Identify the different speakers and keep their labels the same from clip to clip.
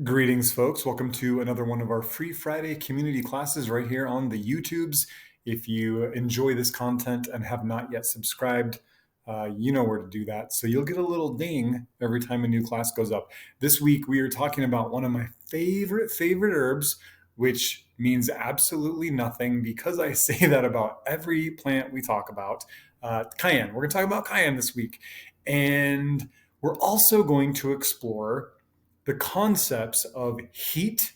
Speaker 1: Greetings, folks. Welcome to another one of our Free Friday community classes right here on the YouTubes. If you enjoy this content and have not yet subscribed, you know where to do that. So you'll get a little ding every time a new class goes up. This week, we are talking about one of my favorite herbs, which means absolutely nothing because I say that about every plant we talk about. Cayenne. We're going to talk about cayenne this week. And we're also going to explore the concepts of heat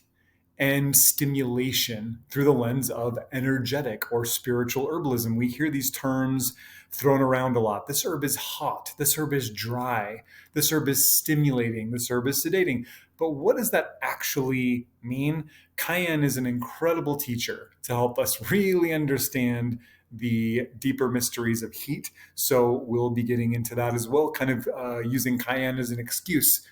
Speaker 1: and stimulation through the lens of energetic or spiritual herbalism. We hear these terms thrown around a lot. This herb is hot. This herb is dry. This herb is stimulating. This herb is sedating. But what does that actually mean? Cayenne is an incredible teacher to help us really understand the deeper mysteries of heat. So we'll be getting into that as well, kind of using cayenne as an excuse,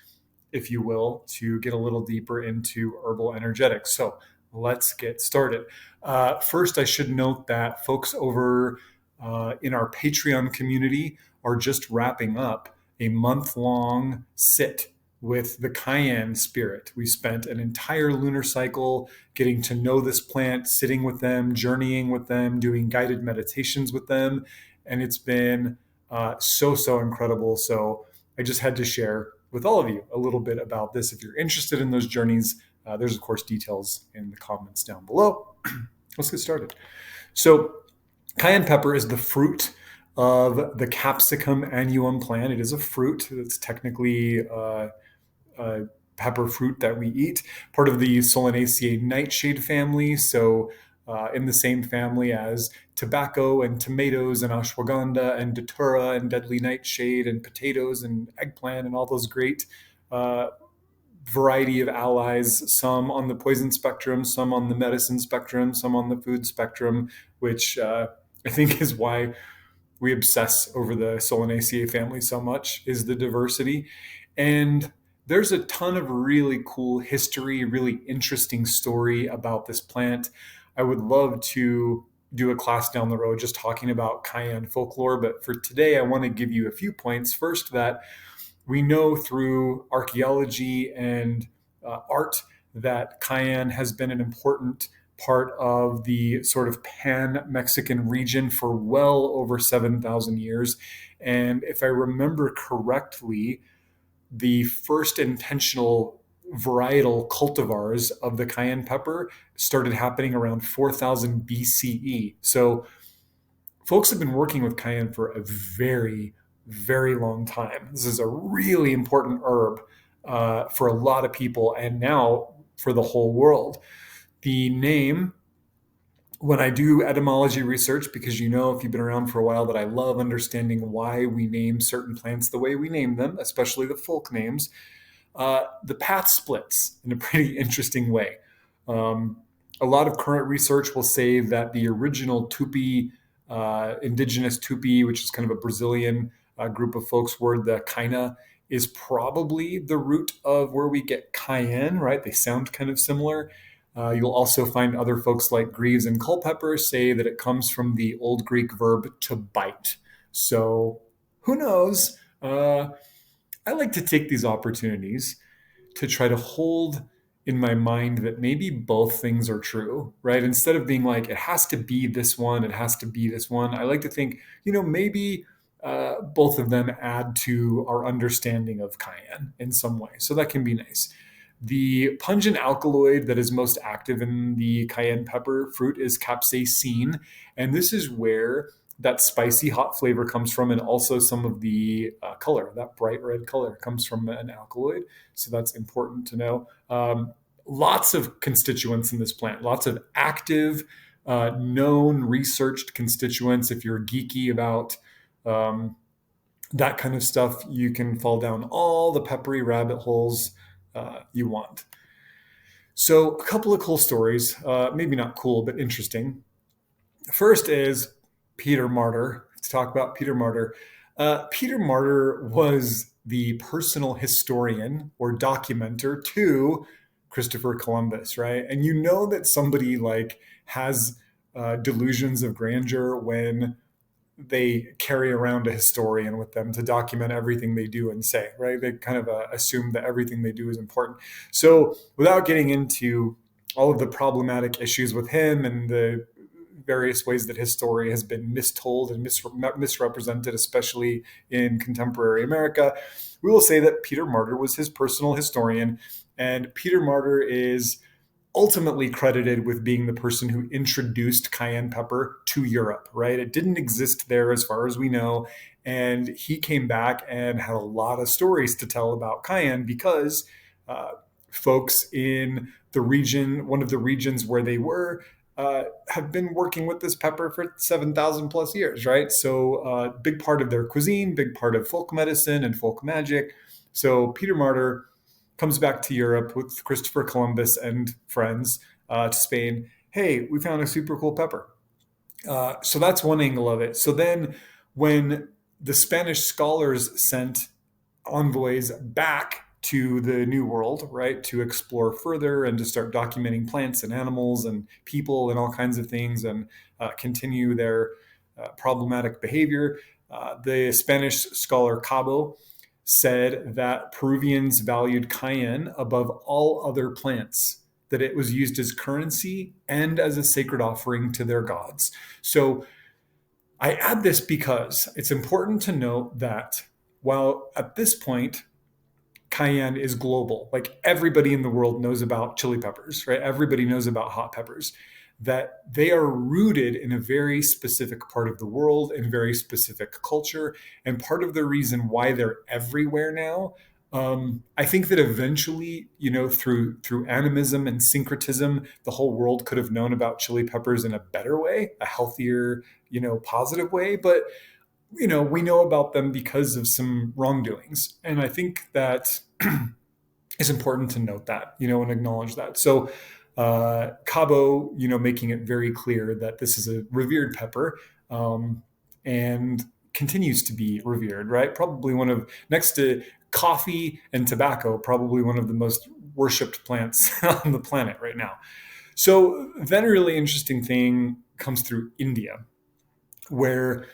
Speaker 1: if you will, to get a little deeper into herbal energetics. So let's get started. First, I should note that folks over in our Patreon community are just wrapping up a month-long sit with the cayenne spirit. We spent an entire lunar cycle getting to know this plant, sitting with them, journeying with them, doing guided meditations with them, and it's been so incredible. So I just had to share with all of you a little bit about this. If you're interested in those journeys, there's of course details in the comments down below. Let's get started. So cayenne pepper is the fruit of the Capsicum annuum plant. It is a fruit. It's technically pepper fruit that we eat, part of the Solanaceae nightshade family. So in the same family as tobacco and tomatoes and ashwagandha and datura and deadly nightshade and potatoes and eggplant and all those great variety of allies, some on the poison spectrum, some on the medicine spectrum, some on the food spectrum, which I think is why we obsess over the Solanaceae family so much, is the diversity. And there's a ton of really cool history, really interesting story about this plant. I would love to do a class down the road just talking about cayenne folklore, but for today, I want to give you a few points. First, that we know through archaeology and art that cayenne has been an important part of the sort of pan-Mexican region for well over 7,000 years. And if I remember correctly, the first intentional varietal cultivars of the cayenne pepper started happening around 4000 BCE. So folks have been working with cayenne for a very long time. This is a really important herb for a lot of people and now for the whole world. The name, when I do etymology research, because you know, if you've been around for a while, that I love understanding why we name certain plants the way we name them, especially the folk names, the path splits in a pretty interesting way. A lot of current research will say that the original Tupi, indigenous Tupi, which is kind of a Brazilian group of folks, word the kaina, is probably the root of where we get cayenne, right? They sound kind of similar. You'll also find other folks like Greaves and Culpeper say that it comes from the Old Greek verb to bite. So who knows? I like to take these opportunities to try to hold in my mind that maybe both things are true, right? Instead of being like, it has to be this one, it has to be this one. I like to think, maybe both of them add to our understanding of cayenne in some way. So that can be nice. The pungent alkaloid that is most active in the cayenne pepper fruit is capsaicin, and this is where that spicy hot flavor comes from, and also some of the color, that bright red color, comes from an alkaloid. So that's important to know. Lots of constituents in this plant, lots of active, known, researched constituents. If you're geeky about that kind of stuff, you can fall down all the peppery rabbit holes you want. So a couple of cool stories, maybe not cool, but interesting. First is Peter Martyr. Let's talk about Peter Martyr. Peter Martyr was the personal historian or documenter to Christopher Columbus, right? And you know that somebody like has delusions of grandeur when they carry around a historian with them to document everything they do and say, right? They kind of assume that everything they do is important. So without getting into all of the problematic issues with him and the various ways that his story has been mistold and misrepresented, especially in contemporary America, we will say that Peter Martyr was his personal historian. And Peter Martyr is ultimately credited with being the person who introduced cayenne pepper to Europe, right? It didn't exist there as far as we know. And he came back and had a lot of stories to tell about cayenne because folks in the region, one of the regions where they were, have been working with this pepper for 7,000 plus years, right? So big part of their cuisine, big part of folk medicine and folk magic. So Peter Martyr comes back to Europe with Christopher Columbus and friends to Spain. Hey, we found a super cool pepper. So that's one angle of it. So then when the Spanish scholars sent envoys back to the New World, right, to explore further and to start documenting plants and animals and people and all kinds of things and continue their problematic behavior, the Spanish scholar Cabo said that Peruvians valued cayenne above all other plants, that it was used as currency and as a sacred offering to their gods. So I add this because it's important to note that while at this point, cayenne is global, like everybody in the world knows about chili peppers, right? Everybody knows about hot peppers, that they are rooted in a very specific part of the world and very specific culture. And part of the reason why they're everywhere now, I think that eventually, through animism and syncretism, the whole world could have known about chili peppers in a better way, a healthier, positive way. But we know about them because of some wrongdoings. And I think that it's important to note that, and acknowledge that. So Cabo, making it very clear that this is a revered pepper, and continues to be revered, right? Probably next to coffee and tobacco, probably one of the most worshipped plants on the planet right now. So then a really interesting thing comes through India, where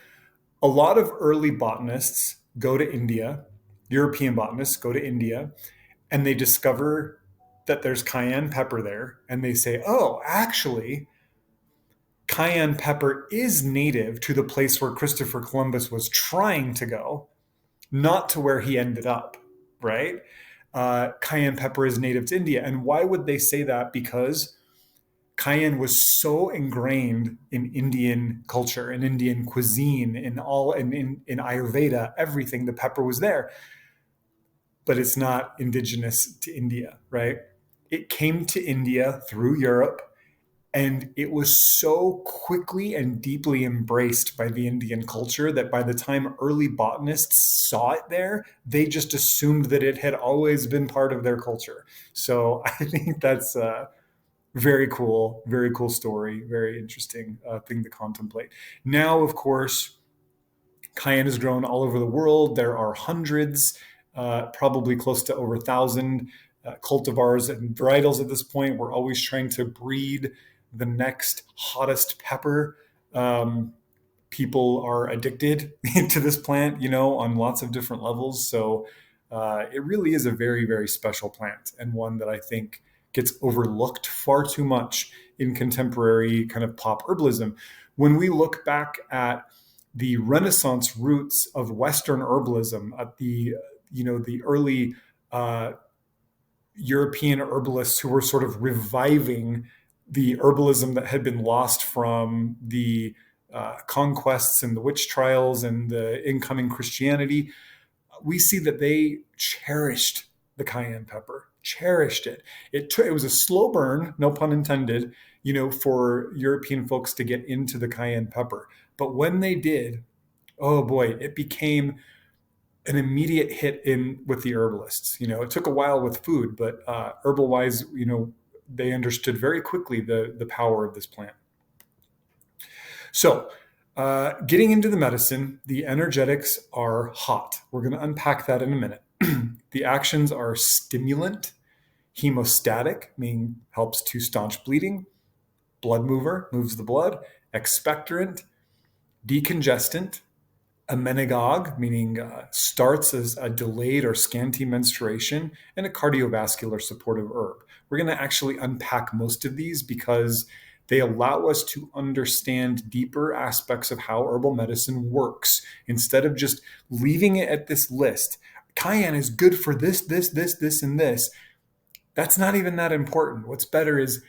Speaker 1: a lot of early botanists go to India, European botanists go to India, and they discover that there's cayenne pepper there. And they say, oh, actually, cayenne pepper is native to the place where Christopher Columbus was trying to go, not to where he ended up, right? Cayenne pepper is native to India. And why would they say that? Because cayenne was so ingrained in Indian culture, in Indian cuisine, in Ayurveda, everything, the pepper was there. But it's not indigenous to India, right? It came to India through Europe, and it was so quickly and deeply embraced by the Indian culture that by the time early botanists saw it there, they just assumed that it had always been part of their culture. So I think that's very cool story, very interesting thing to contemplate. Now, of course, cayenne is grown all over the world. There are hundreds, probably close to over 1,000 cultivars and varietals at this point. We're always trying to breed the next hottest pepper. People are addicted to this plant, on lots of different levels. So it really is a very, very special plant, and one that I think gets overlooked far too much in contemporary kind of pop herbalism. When we look back at the Renaissance roots of Western herbalism, at the early European herbalists who were sort of reviving the herbalism that had been lost from the conquests and the witch trials and the incoming Christianity, we see that they cherished the cayenne pepper, cherished it. It was a slow burn, no pun intended, for European folks to get into the cayenne pepper. But when they did, oh boy, it became an immediate hit in with the herbalists. It took a while with food, but herbal wise, they understood very quickly the power of this plant. So getting into the medicine, the energetics are hot. We're going to unpack that in a minute. The actions are stimulant, hemostatic, meaning helps to staunch bleeding, blood mover, moves the blood, expectorant, decongestant, a menagogue, meaning starts as a delayed or scanty menstruation, and a cardiovascular supportive herb. We're going to actually unpack most of these because they allow us to understand deeper aspects of how herbal medicine works instead of just leaving it at this list. Cayenne is good for this, this, this, this, and this. That's not even that important. What's better is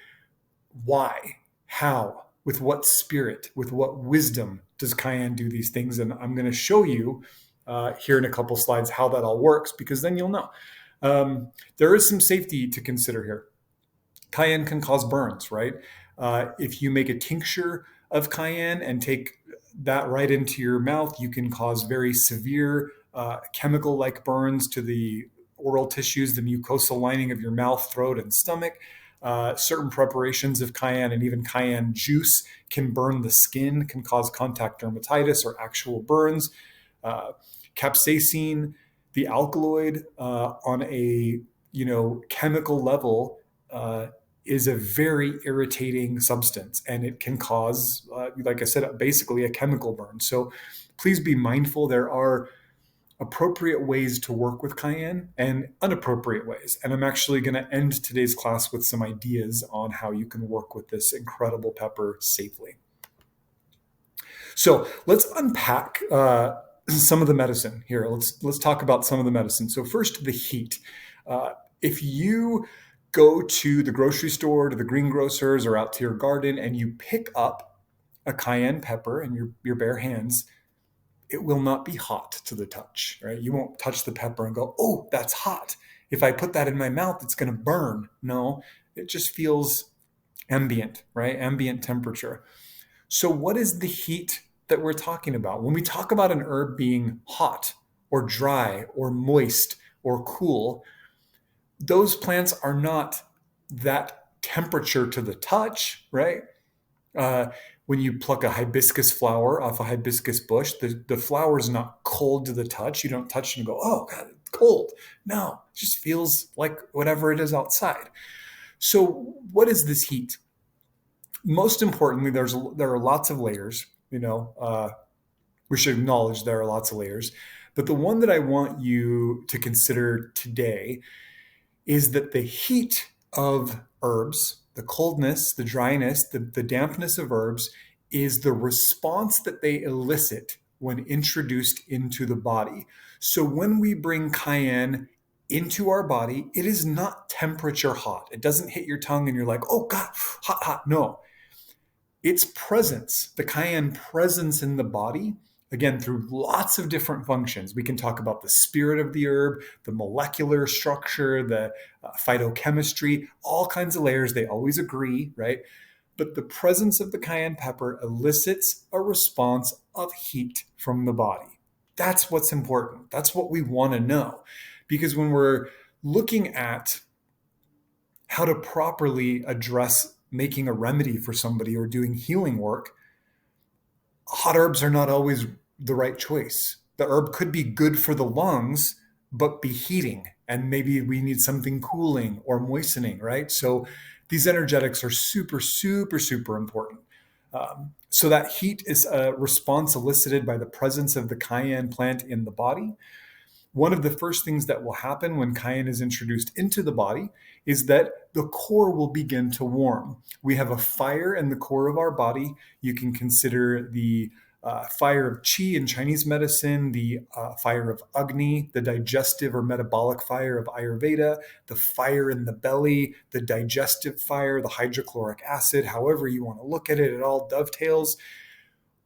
Speaker 1: why, how, with what spirit, with what wisdom does cayenne do these things? And I'm going to show you here in a couple slides how that all works, because then you'll know. There is some safety to consider here. Cayenne can cause burns, right? If you make a tincture of cayenne and take that right into your mouth, you can cause very severe chemical-like burns to the oral tissues, the mucosal lining of your mouth, throat, and stomach. Certain preparations of cayenne and even cayenne juice can burn the skin, can cause contact dermatitis or actual burns. Capsaicin, the alkaloid, on a chemical level, is a very irritating substance, and it can cause, like I said, basically a chemical burn. So please be mindful. There are appropriate ways to work with cayenne and inappropriate ways. And I'm actually going to end today's class with some ideas on how you can work with this incredible pepper safely. So let's unpack some of the medicine here. Let's talk about some of the medicine. So first, the heat. If you go to the grocery store, to the greengrocers, or out to your garden, and you pick up a cayenne pepper in your bare hands, it will not be hot to the touch, right? You won't touch the pepper and go, oh, that's hot. If I put that in my mouth, it's going to burn. No, it just feels ambient, right? Ambient temperature. So what is the heat that we're talking about? When we talk about an herb being hot or dry or moist or cool, those plants are not that temperature to the touch, right? When you pluck a hibiscus flower off a hibiscus bush, the flower is not cold to the touch. You don't touch it and go, oh, God, it's cold. No, it just feels like whatever it is outside. So what is this heat? Most importantly, there are lots of layers. We should acknowledge there are lots of layers. But the one that I want you to consider today is that the heat of herbs, the coldness, the dryness, the dampness of herbs is the response that they elicit when introduced into the body. So when we bring cayenne into our body, it is not temperature hot. It doesn't hit your tongue and you're like, oh God, hot, hot. No. Its presence, the cayenne presence in the body, again, through lots of different functions. We can talk about the spirit of the herb, the molecular structure, the phytochemistry, all kinds of layers. They always agree, right? But the presence of the cayenne pepper elicits a response of heat from the body. That's what's important. That's what we want to know. Because when we're looking at how to properly address making a remedy for somebody or doing healing work, hot herbs are not always the right choice. The herb could be good for the lungs, but be heating. And maybe we need something cooling or moistening, right? So these energetics are super, super, super important. So that heat is a response elicited by the presence of the cayenne plant in the body. One of the first things that will happen when cayenne is introduced into the body is that the core will begin to warm. We have a fire in the core of our body. You can consider the fire of qi in Chinese medicine, the fire of Agni, the digestive or metabolic fire of Ayurveda, the fire in the belly, the digestive fire, the hydrochloric acid, however you want to look at it, it all dovetails.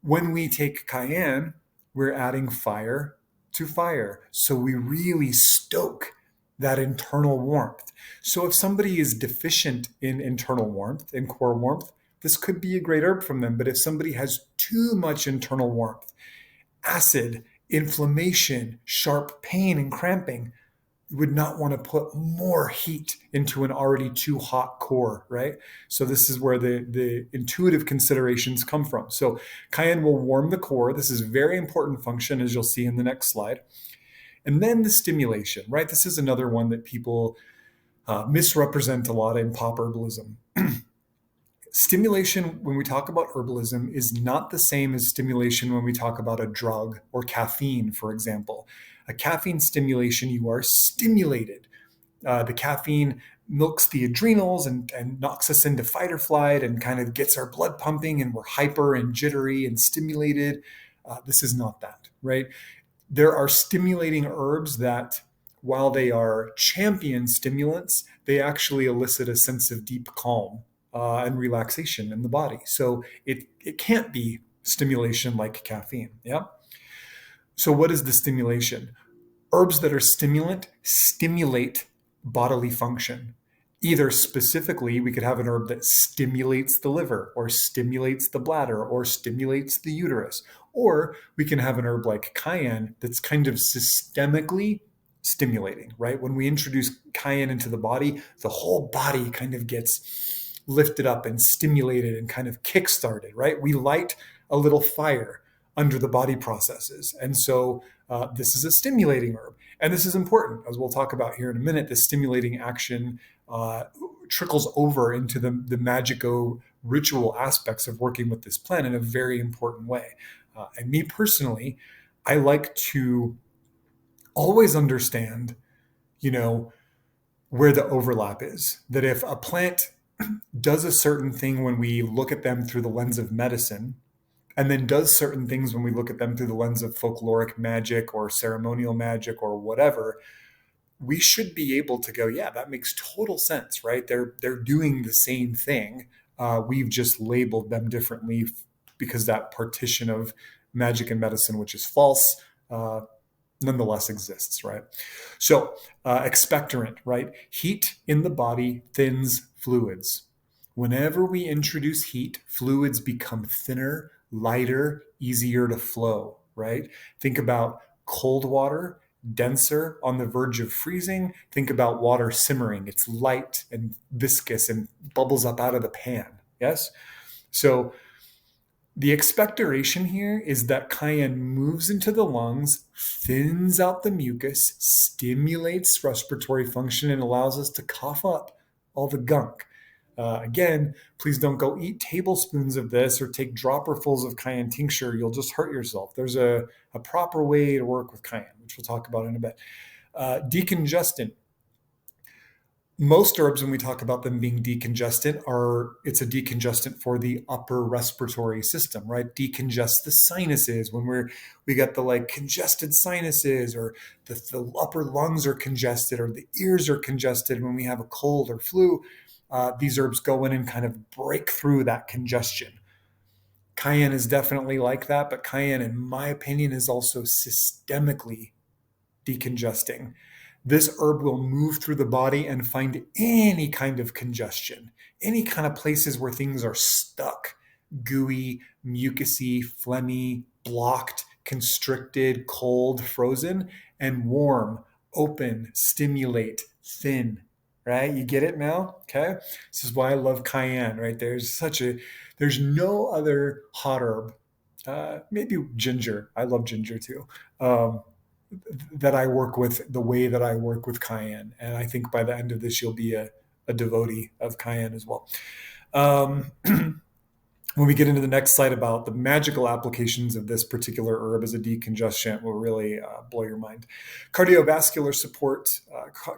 Speaker 1: When we take cayenne, we're adding fire to fire. So we really stoke that internal warmth. So if somebody is deficient in internal warmth, in core warmth, this could be a great herb from them. But if somebody has too much internal warmth, acid, inflammation, sharp pain, and cramping, you would not want to put more heat into an already too hot core, right? So this is where the intuitive considerations come from. So cayenne will warm the core. This is a very important function, as you'll see in the next slide. And then the stimulation, right? This is another one that people misrepresent a lot in pop herbalism. Stimulation, when we talk about herbalism, is not the same as stimulation when we talk about a drug or caffeine, for example. A caffeine stimulation, you are stimulated. The caffeine milks the adrenals and knocks us into fight or flight and kind of gets our blood pumping, and we're hyper and jittery and stimulated. This is not that, right? There are stimulating herbs that, while they are champion stimulants, they actually elicit a sense of deep calm and relaxation in the body. So it can't be stimulation like caffeine. Yeah. So what is the stimulation? Herbs that are stimulant stimulate bodily function. Either specifically, we could have an herb that stimulates the liver or stimulates the bladder or stimulates the uterus. Or we can have an herb like cayenne that's kind of systemically stimulating, right? When we introduce cayenne into the body, the whole body kind of gets lifted up and stimulated and kind of kick-started, right? We light a little fire under the body processes. And so this is a stimulating herb. And this is important, as we'll talk about here in a minute. The stimulating action trickles over into the magico ritual aspects of working with this plant in a very important way. And me personally, I like to always understand, where the overlap is. That if a plant does a certain thing when we look at them through the lens of medicine, and then does certain things when we look at them through the lens of folkloric magic or ceremonial magic or whatever, we should be able to go, yeah, that makes total sense, right? They're doing the same thing. We've just labeled them differently because that partition of magic and medicine, which is false, nonetheless exists, right? So expectorant, right? Heat in the body thins fluids. Whenever we introduce heat, fluids become thinner, lighter, easier to flow, right? Think about cold water, denser, on the verge of freezing. Think about water simmering. It's light and viscous and bubbles up out of the pan, yes? So the expectoration here is that cayenne moves into the lungs, thins out the mucus, stimulates respiratory function, and allows us to cough up all the gunk. Again, please don't go eat tablespoons of this or take dropperfuls of cayenne tincture. You'll just hurt yourself. There's a proper way to work with cayenne, which we'll talk about in a bit. Decongestant. Most herbs, when we talk about them being decongestant, it's a decongestant for the upper respiratory system, right? Decongest the sinuses when we got the congested sinuses, or the upper lungs are congested, or the ears are congested when we have a cold or flu. These herbs go in and kind of break through that congestion. Cayenne is definitely like that, but cayenne, in my opinion, is also systemically decongesting. This herb will move through the body and find any kind of congestion, any kind of places where things are stuck, gooey, mucousy, phlegmy, blocked, constricted, cold, frozen, and warm, open, stimulate, thin. Right? You get it now? Okay. This is why I love cayenne, right? There's no other hot herb, maybe ginger. I love ginger too. That I work with the way that I work with cayenne. And I think by the end of this, you'll be a devotee of cayenne as well. When we get into the next slide about the magical applications of this particular herb as a decongestant, will really blow your mind. Cardiovascular support,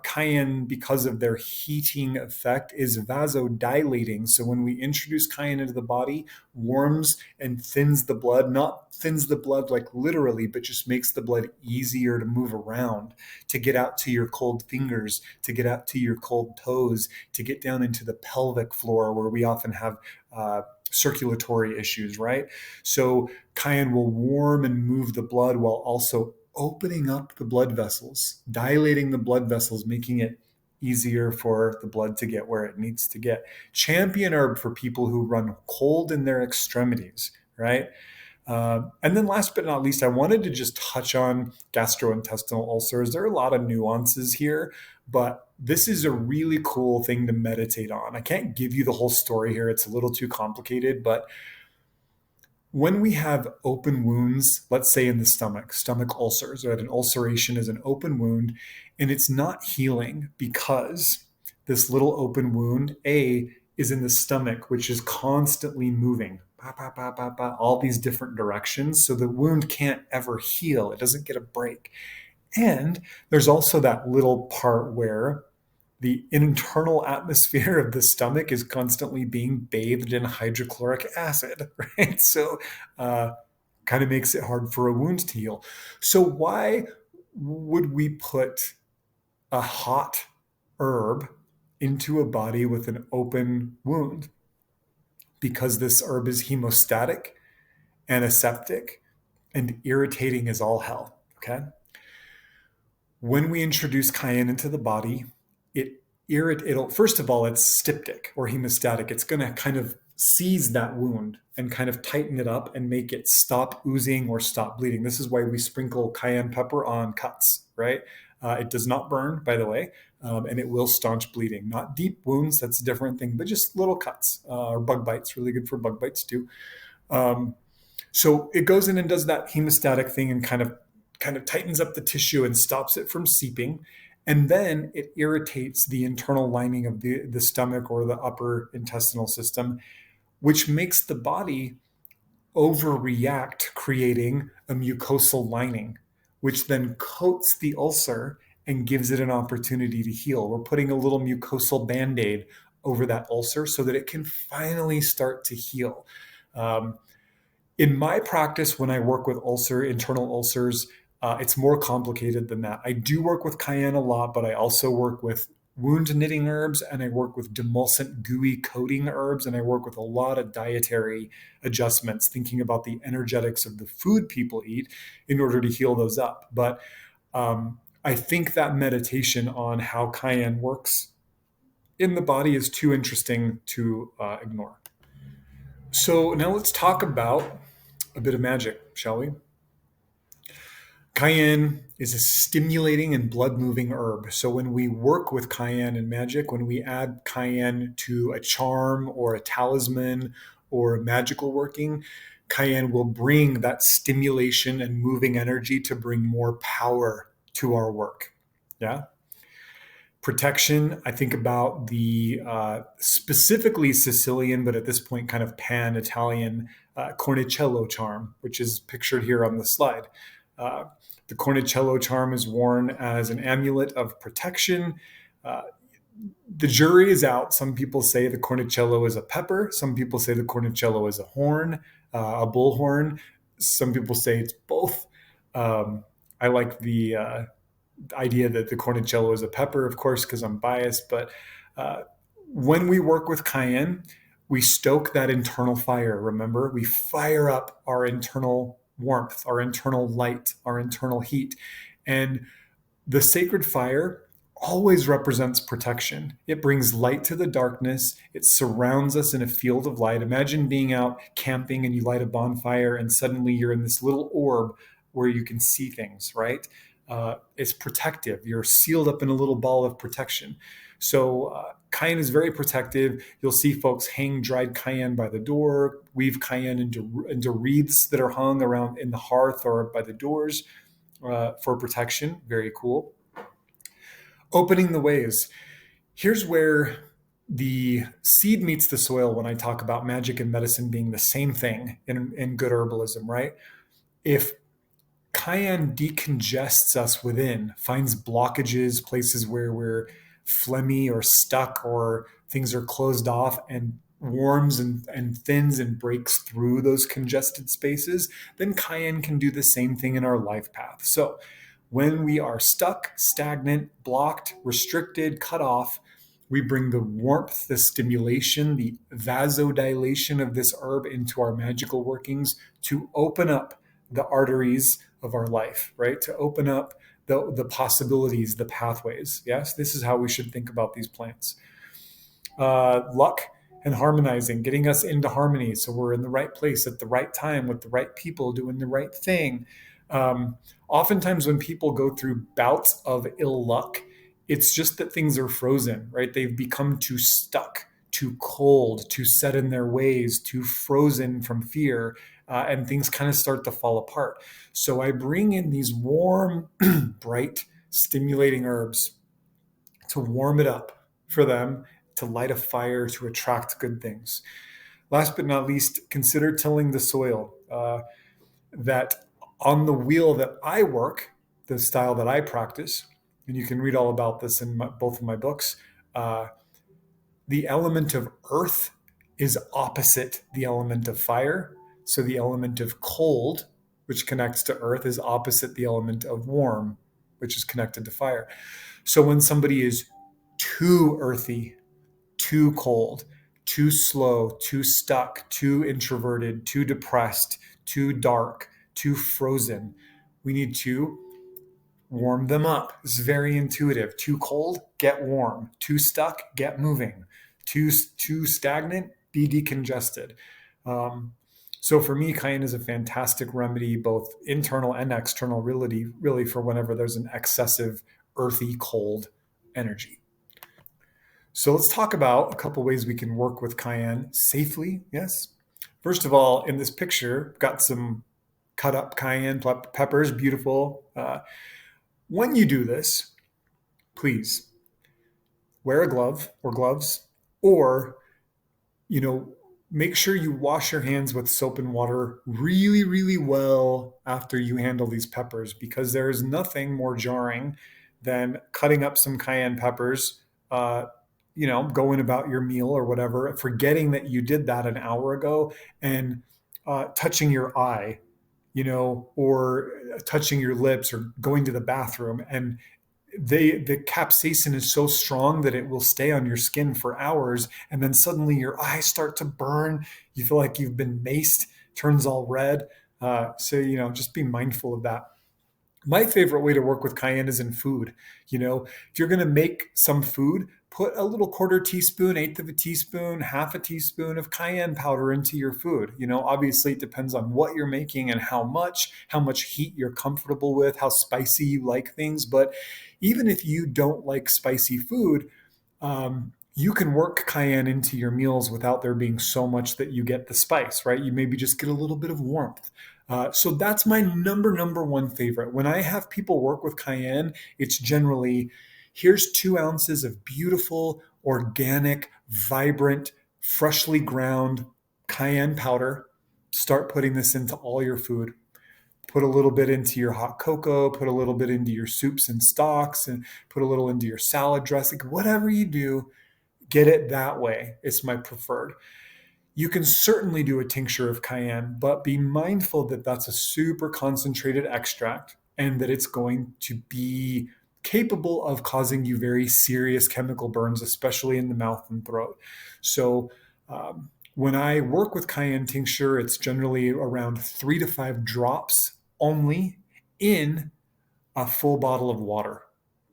Speaker 1: cayenne, because of their heating effect, is vasodilating. So when we introduce cayenne into the body, warms and thins the blood, not thins the blood like literally, but just makes the blood easier to move around, to get out to your cold fingers, to get out to your cold toes, to get down into the pelvic floor where we often have circulatory issues, right? So cayenne will warm and move the blood while also opening up the blood vessels, dilating the blood vessels, making it easier for the blood to get where it needs to get. Champion herb for people who run cold in their extremities, right? And then last but not least, I wanted to just touch on gastrointestinal ulcers. There are a lot of nuances here, but this is a really cool thing to meditate on. I can't give you the whole story here. It's a little too complicated, but when we have open wounds, let's say in the stomach ulcers, right? An ulceration is an open wound, and it's not healing because this little open wound, A, is in the stomach, which is constantly moving, all these different directions. So the wound can't ever heal. It doesn't get a break. And there's also that little part where the internal atmosphere of the stomach is constantly being bathed in hydrochloric acid, right? So, kind of makes it hard for a wound to heal. So, why would we put a hot herb into a body with an open wound? Because this herb is hemostatic, antiseptic, and irritating as all hell. Okay. When we introduce cayenne into the body, it'll first of all, it's styptic or hemostatic. It's going to kind of seize that wound and kind of tighten it up and make it stop oozing or stop bleeding. This is why we sprinkle cayenne pepper on cuts, right? It does not burn, by the way, and it will staunch bleeding. Not deep wounds, that's a different thing, but just little cuts or bug bites. Really good for bug bites too. So it goes in and does that hemostatic thing and kind of tightens up the tissue and stops it from seeping. And then it irritates the internal lining of the stomach or the upper intestinal system, which makes the body overreact, creating a mucosal lining, which then coats the ulcer and gives it an opportunity to heal. We're putting a little mucosal Band-Aid over that ulcer so that it can finally start to heal. In my practice, when I work with internal ulcers, it's more complicated than that. I do work with cayenne a lot, but I also work with wound knitting herbs, and I work with demulcent gooey coating herbs, and I work with a lot of dietary adjustments, thinking about the energetics of the food people eat in order to heal those up. But I think that meditation on how cayenne works in the body is too interesting to ignore. So now let's talk about a bit of magic, shall we? Cayenne is a stimulating and blood-moving herb. So when we work with cayenne in magic, when we add cayenne to a charm or a talisman or a magical working, cayenne will bring that stimulation and moving energy to bring more power to our work. Yeah. Protection, I think about the specifically Sicilian, but at this point kind of pan-Italian cornicello charm, which is pictured here on the slide. The cornicello charm is worn as an amulet of protection. The jury is out. Some people say the cornicello is a pepper. Some people say the cornicello is a horn, a bullhorn. Some people say it's both. I like the idea that the cornicello is a pepper, of course, because I'm biased. But when we work with cayenne, we stoke that internal fire. Remember, we fire up our internal warmth, our internal light, our internal heat. And the sacred fire always represents protection. It brings light to the darkness. It surrounds us in a field of light. Imagine being out camping and you light a bonfire and suddenly you're in this little orb where you can see things, right? It's protective. You're sealed up in a little ball of protection. So cayenne is very protective. You'll see folks hang dried cayenne by the door, weave cayenne into wreaths that are hung around in the hearth or by the doors for protection. Very cool. Opening the ways. Here's where the seed meets the soil when I talk about magic and medicine being the same thing in good herbalism, right? If cayenne decongests us within, finds blockages, places where we're phlegmy or stuck or things are closed off, and warms and thins and breaks through those congested spaces, then cayenne can do the same thing in our life path. So when we are stuck, stagnant, blocked, restricted, cut off, we bring the warmth, the stimulation, the vasodilation of this herb into our magical workings to open up the arteries of our life, right? To open up the possibilities, the pathways. Yes, this is how we should think about these plants. Luck and harmonizing, getting us into harmony so we're in the right place at the right time with the right people doing the right thing. Oftentimes when people go through bouts of ill luck, it's just that things are frozen, right? They've become too stuck, too cold, too set in their ways, too frozen from fear, and things kind of start to fall apart. So I bring in these warm, bright, stimulating herbs to warm it up for them, to light a fire, to attract good things. Last but not least, consider tilling the soil. That on the wheel that I work, the style that I practice, and you can read all about this in both of my books, uh, the element of earth is opposite the element of fire. So the element of cold, which connects to earth, is opposite the element of warm, which is connected to fire. So when somebody is too earthy, too cold, too slow, too stuck, too introverted, too depressed, too dark, too frozen, we need to warm them up. It's very intuitive. Too cold, get warm. Too stuck, get moving. Too stagnant, be decongested. Um, so for me, Cayenne is a fantastic remedy, both internal and external, really for whenever there's an excessive earthy, cold energy. So let's talk about a couple ways we can work with Cayenne safely. Yes. First of all, in this picture, got some cut up Cayenne peppers, beautiful. When you do this, please wear a glove or gloves, or, make sure you wash your hands with soap and water really, really well after you handle these peppers, because there is nothing more jarring than cutting up some Cayenne peppers, going about your meal or whatever, forgetting that you did that an hour ago, and touching your eye, or touching your lips, or going to the bathroom, and the capsaicin is so strong that it will stay on your skin for hours, and then suddenly your eyes start to burn. You feel like you've been maced, turns all red. So just be mindful of that. My favorite way to work with Cayenne is in food. If you're going to make some food, put a little quarter teaspoon, eighth of a teaspoon, half a teaspoon of Cayenne powder into your food. Obviously it depends on what you're making and how much heat you're comfortable with, how spicy you like things. But even if you don't like spicy food, you can work Cayenne into your meals without there being so much that you get the spice, right? You maybe just get a little bit of warmth. So that's my number one favorite. When I have people work with Cayenne, it's generally, here's 2 ounces of beautiful, organic, vibrant, freshly ground Cayenne powder. Start putting this into all your food. Put a little bit into your hot cocoa, put a little bit into your soups and stocks, and put a little into your salad dressing. Whatever you do, get it that way. It's my preferred. You can certainly do a tincture of Cayenne, but be mindful that that's a super concentrated extract and that it's going to be capable of causing you very serious chemical burns, especially in the mouth and throat. So when I work with Cayenne tincture, it's generally around 3 to 5 drops only in a full bottle of water,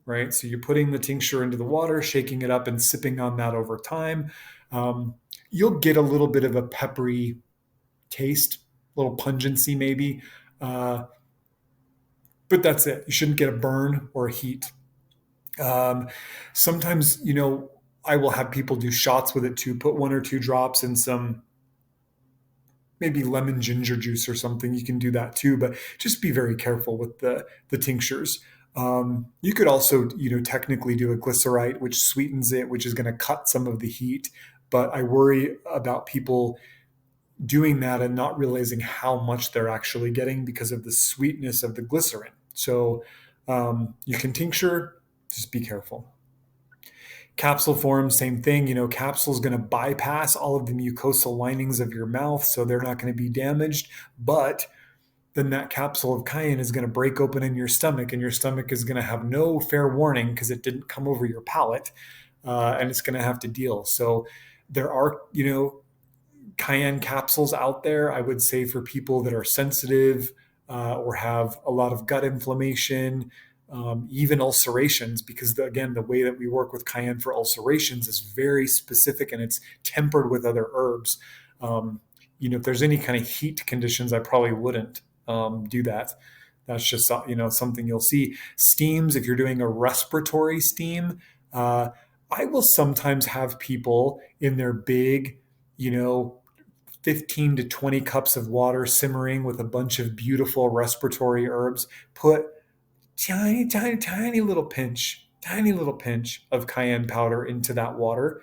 Speaker 1: right? So you're putting the tincture into the water, shaking it up, and sipping on that over time. You'll get a little bit of a peppery taste, a little pungency maybe, but that's it. You shouldn't get a burn or a heat. Sometimes, I will have people do shots with it too. Put 1 or 2 drops in some maybe lemon ginger juice or something. You can do that too, but just be very careful with the tinctures. You could also, technically do a glycerite, which sweetens it, which is going to cut some of the heat. But I worry about people doing that and not realizing how much they're actually getting because of the sweetness of the glycerin. So you can tincture, just be careful. Capsule form, same thing. Capsule is going to bypass all of the mucosal linings of your mouth, so they're not going to be damaged. But then that capsule of Cayenne is going to break open in your stomach, and your stomach is going to have no fair warning because it didn't come over your palate, and it's going to have to deal. So there are, Cayenne capsules out there, I would say, for people that are sensitive or have a lot of gut inflammation, even ulcerations, because again, the way that we work with Cayenne for ulcerations is very specific and it's tempered with other herbs. If there's any kind of heat conditions, I probably wouldn't do that. That's just, something you'll see. Steams, if you're doing a respiratory steam, I will sometimes have people in their big, 15 to 20 cups of water simmering with a bunch of beautiful respiratory herbs, put tiny little pinch tiny little pinch of cayenne powder into that water,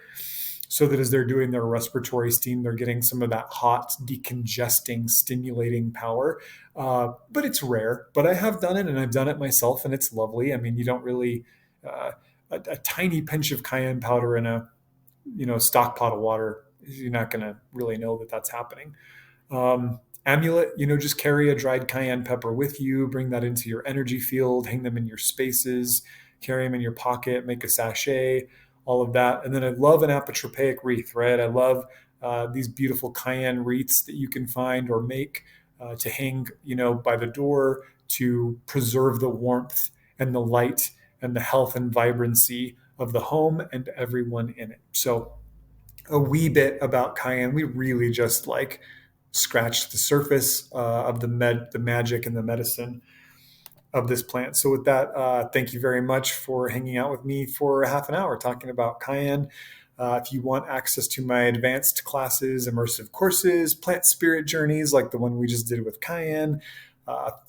Speaker 1: so that as they're doing their respiratory steam, they're getting some of that hot, decongesting, stimulating power. But it's rare. But I have done it, and I've done it myself, and it's lovely. I mean, you don't really a tiny pinch of cayenne powder in a stock pot of water. You're not going to really know that that's happening. Amulet, just carry a dried cayenne pepper with you, bring that into your energy field, hang them in your spaces, carry them in your pocket, make a sachet, all of that. And then I love an apotropaic wreath, right? I love these beautiful cayenne wreaths that you can find or make to hang, by the door, to preserve the warmth and the light and the health and vibrancy of the home and everyone in it. So a wee bit about cayenne. We really just like scratched the surface of the magic and the medicine of this plant. So with that, thank you very much for hanging out with me for a half an hour talking about cayenne. If you want access to my advanced classes, immersive courses, plant spirit journeys like the one we just did with cayenne,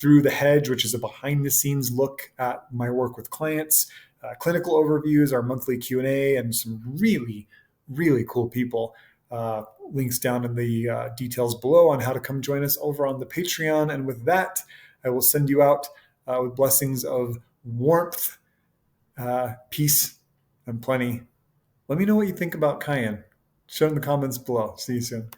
Speaker 1: Through the Hedge, which is a behind the scenes look at my work with clients, clinical overviews, our monthly Q&A, and some really, really cool people. Links down in the details below on how to come join us over on the Patreon. And with that, I will send you out with blessings of warmth, peace, and plenty. Let me know what you think about cayenne. Show in the comments below. See you soon.